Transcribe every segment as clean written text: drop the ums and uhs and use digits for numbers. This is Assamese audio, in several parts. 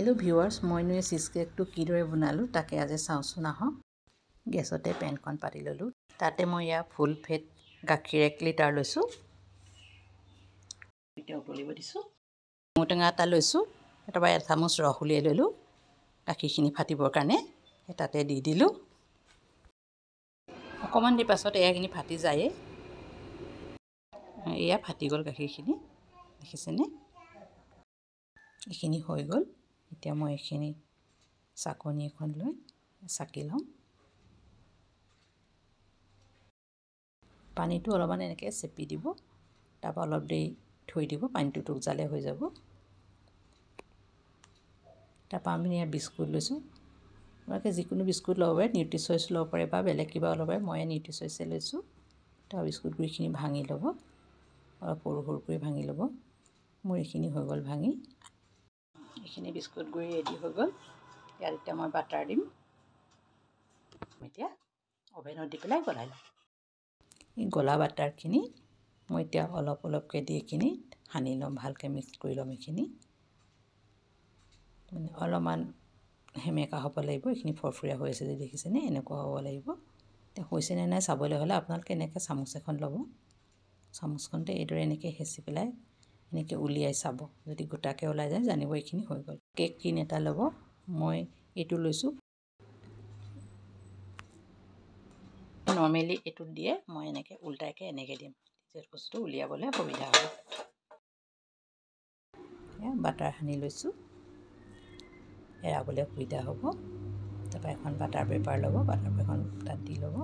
হেল্ল' ভিউৱাৰ্ছ, মইনো এই চিজ কেকটো কিদৰে বনালোঁ তাকে আজি চাওঁচোন আহক। গেছতে পেনখন পাতি ল'লোঁ। তাতে মই ইয়াৰ ফুল ফেট গাখীৰ 1 লিটাৰ লৈছোঁ। এতিয়া উতলিব দিছোঁ। নেমু টেঙা এটা লৈছোঁ। তাৰপৰা 1 চামুচ ৰস উলিয়াই ল'লোঁ গাখীৰখিনি ফাটিবৰ কাৰণে। তাতে দি দিলোঁ। অকণমান দেৰি পাছত এইখিনি ফাটি যায়েই। এয়া ফাটি গ'ল গাখীৰখিনি, দেখিছেনে? এইখিনি হৈ গ'ল। এতিয়া মই এইখিনি চাকনি এখন লৈ চাকি ল'ম। পানীটো অলপমান এনেকৈ চেপি দিব, তাৰপৰা অলপ দেৰি থৈ দিব, পানীটো টুকজালে হৈ যাব। তাৰপৰা আমি ইয়াত বিস্কুট লৈছোঁ। আপোনালোকে যিকোনো বিস্কুট ল'ব পাৰে, নিউট্ৰিচইচ ল'ব পাৰে বা বেলেগ কিবা ল'ব পাৰে। মই নিউট্ৰিচইচে লৈছোঁ। তাৰপৰা বিস্কুট গুড়িখিনি ভাঙি ল'ব, অলপ সৰু সৰুকৈ ভাঙি ল'ব। মোৰ এইখিনি হৈ গ'ল ভাঙি। এইখিনি বিস্কুট গুড়ি ৰেডি হৈ গ'ল। ইয়াত এতিয়া মই বাটাৰ দিম। এতিয়া অভেনত দি পেলাই গলাই ল'ম। এই গলা বাটাৰখিনি মই এতিয়া অলপ অলপকৈ দি এইখিনি সানি ল'ম, ভালকৈ মিক্স কৰি ল'ম। এইখিনি মানে অলপমান সেমেকা হ'ব লাগিব। এইখিনি ফৰফৰীয়া হৈ আছে যে দেখিছেনে, এনেকুৱা হ'ব লাগিব। এতিয়া হৈছেনে নাই চাবলৈ হ'লে আপোনালোকে এনেকৈ চামুচ এখন ল'ব। চামুচখনতে এইদৰে এনেকৈ হেঁচি পেলাই এনেকৈ উলিয়াই চাব। যদি গোটাকৈ ওলাই যায় জানিব এইখিনি হৈ গ'ল। কেক টিন এটা ল'ব। মই এইটো লৈছোঁ। নৰ্মেলি এইটোত দিয়ে মই এনেকৈ উল্টাকৈ এনেকৈ দিম, যে বস্তুটো উলিয়াবলৈ সুবিধা হ'ব। বাটাৰ সানি লৈছোঁ, এৰাবলৈ সুবিধা হ'ব। তাৰপৰা এখন বাটাৰ পেপাৰ ল'ব, বাটাৰ পেপাৰখন তাত দি ল'ব।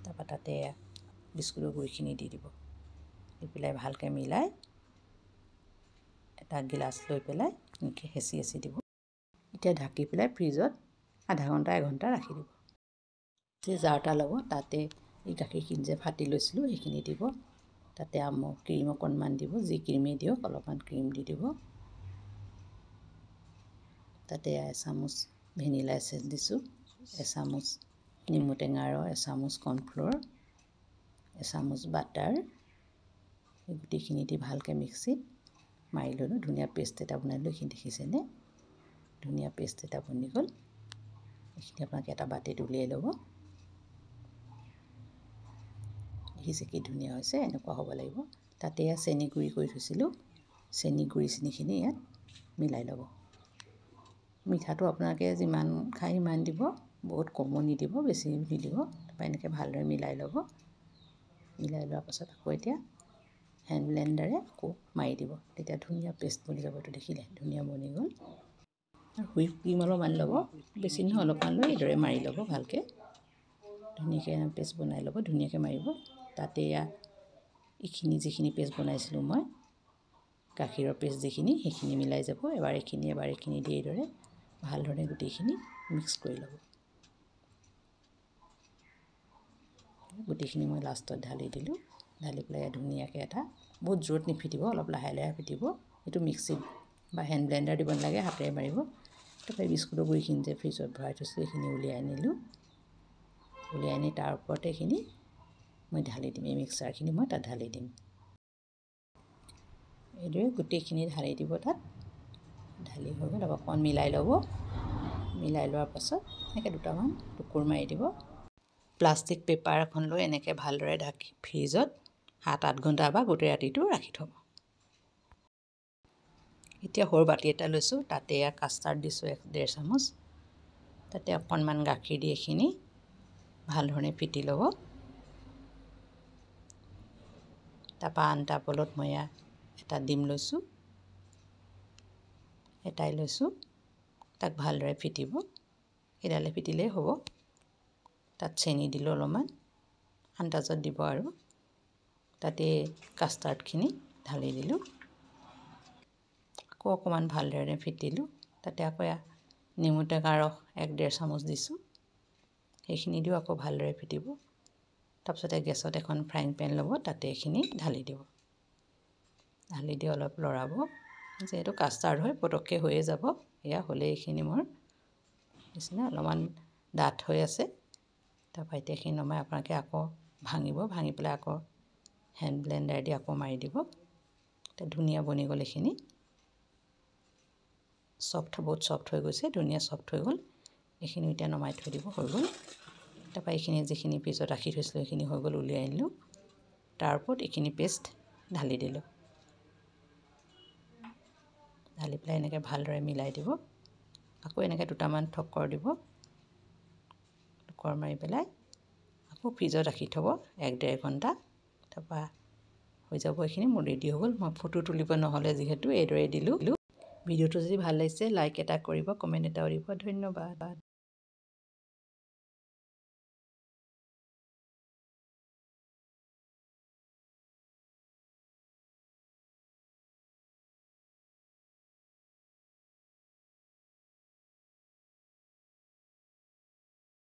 তাৰপৰা তাতে বিস্কুটৰ গুড়িখিনি দি দিব। দি পেলাই ভালকৈ মিলাই এটা গিলাচ লৈ পেলাই এনেকৈ হেঁচি হেঁচি দিব। এতিয়া ঢাকি পেলাই ফ্ৰিজত আধা ঘণ্টা 1 ঘণ্টা ৰাখি দিব। যে জাৰ এটা ল'ব, তাতে এই গাখীৰখিনি যে ফাটি লৈছিলোঁ সেইখিনি দিব। তাতে ক্ৰীম অকণমান দিব, যি ক্ৰীমেই দিয়ক অলপমান ক্ৰীম দি দিব। তাতে এচামুচ ভেনিলা এচেঞ্চ দিছোঁ, এচামুচ নেমু টেঙা ৰস, এচামুচ কৰ্ণফ্ল'ৰ, এচামুচ বাটাৰ। এই গোটেইখিনি দি ভালকৈ মিক্সিত মাৰি ল'লোঁ। ধুনীয়া পেষ্ট এটা বনাই ল'লোঁ। এইখিনি দেখিছেনে, ধুনীয়া পেষ্ট এটা বনি গ'ল। এইখিনি আপোনালোকে এটা বাতিত উলিয়াই ল'ব। দেখিছে কি ধুনীয়া হৈছে, এনেকুৱা হ'ব লাগিব। তাতে চেনি গুড়ি কৰি থৈছিলোঁ, চেনিখিনি ইয়াত মিলাই ল'ব। মিঠাটো আপোনালোকে যিমান খায় সিমান দিব, বহুত কমো নিদিব, বেছি নিদিব। তাৰপৰা এনেকৈ ভালদৰে মিলাই ল'ব। মিলাই লোৱাৰ পাছত আকৌ এতিয়া হেণ্ড ব্লেণ্ডাৰে আকৌ মাৰি দিব। তেতিয়া ধুনীয়া পেষ্ট বনি যাব। এইটো দেখিলে ধুনীয়া বনি গ'ল। আৰু হুইপ ক্ৰীম অলপমান ল'ব, বেছি নহয় অলপমান লৈ এইদৰে মাৰি ল'ব ভালকৈ। ধুনীয়াকৈ পেষ্ট বনাই ল'ব, ধুনীয়াকৈ মাৰিব। তাতে এইখিনি যিখিনি পেষ্ট বনাইছিলোঁ মই, গাখীৰৰ পেষ্ট যিখিনি, সেইখিনি মিলাই যাব। এবাৰ এইখিনি দি এইদৰে ভালদৰে গোটেইখিনি মিক্স কৰি ল'ব। গোটেইখিনি মই লাষ্টত ঢালি দিলোঁ। ঢালি পেলাই ধুনীয়াকৈ এটা, বহুত জোৰত নিফিটিব, অলপ লাহে লাহে ফিটিব। এইটো মিক্সিত বা হেণ্ড ব্লেণ্ডাৰ দিব নালাগে, হাতেৰে মাৰিব। তাৰপৰা বিস্কুটৰ গুড়িখিনি যে ফ্ৰিজত ভৰাই থৈছিলোঁ সেইখিনি উলিয়াই আনিলোঁ। উলিয়াই আনি তাৰ ওপৰতে এইখিনি মই ঢালি দিম। এই মিক্সাৰখিনি মই তাত ঢালি দিম। এইদৰে গোটেইখিনি ঢালি দিব তাত। ঢালি হৈ গ'ল। তাৰপৰা অকণমান মিলাই ল'ব। মিলাই লোৱাৰ পাছত এনেকৈ দুটামান টুকুৰ মাৰি দিব। প্লাষ্টিক পেপাৰ এখন লৈ এনেকৈ ভালদৰে ঢাকি ফ্ৰিজত 7-8 ঘণ্টা বা গোটেই ৰাতিটো ৰাখি থ'ব। এতিয়া সৰু বাতি এটা লৈছোঁ, তাতে কাষ্টাৰ্ড দিছোঁ 1.5 চামুচ। তাতে অকণমান গাখীৰ দি এইখিনি ভালধৰণে ফিটি ল'ব। তাৰপৰা আন এটা বলত মই এটা ডিম লৈছোঁ, এটাই লৈছোঁ। তাক ভালদৰে ফিটিব। সেইডালে ফিটিলেই হ'ব। তাত চেনি দিলোঁ অলপমান, আন্দাজত দিব আৰু। তাতে কাষ্টাৰ্ডখিনি ঢালি দিলোঁ। আকৌ অকণমান ভালদৰে ফিটিলোঁ। তাতে আকৌ নেমু টেঙা ৰস 1.5 চামুচ দিছোঁ। সেইখিনি দিও আকৌ ভালদৰে ফিটিব। তাৰপিছতে গেছত এখন ফ্ৰাইং পেন ল'ব, তাতে এইখিনি ঢালি দিব। ঢালি দি অলপ লৰাব। যিহেতু কাষ্টাৰ্ড হয় পটককৈ হৈয়ে যাব। এয়া হ'লে এইখিনি মোৰ নিচিনা অলপমান ডাঠ হৈ আছে। তাৰপৰা এতিয়া এইখিনি নমাই আপোনালোকে আকৌ ভাঙিব। ভাঙি পেলাই আকৌ হেণ্ড ব্লেণ্ডাৰ দি আকৌ মাৰি দিব। এতিয়া ধুনীয়া বনি গ'ল এইখিনি। বহুত চফ্ট হৈ গৈছে, ধুনীয়া চফ্ট হৈ গ'ল। এইখিনি এতিয়া নমাই থৈ দিব, হৈ গ'ল। তাৰপৰা এইখিনি যিখিনি ফ্ৰিজত ৰাখি থৈছিলোঁ সেইখিনি হৈ গ'ল, উলিয়াই আনিলোঁ। তাৰ ওপৰত এইখিনি পেষ্ট ঢালি দিলোঁ। ঢালি পেলাই এনেকৈ ভালদৰে মিলাই দিব। আকৌ এনেকৈ দুটামান ঠক্কৰ দিব। ঠক্কৰ মাৰি পেলাই আকৌ ফ্ৰিজত ৰাখি থ'ব 1-1.5 ঘণ্টা। তাৰপৰা হৈ যাব এইখিনি। মোৰ ৰেডি হৈ গ'ল। মই ফটো তুলিব নহ'লে যিহেতু এইদৰে দিলোঁ। ভিডিঅ'টো যদি ভাল লাগিছে লাইক এটা কৰিব, কমেণ্ট এটাও দিব। ধন্যবাদ।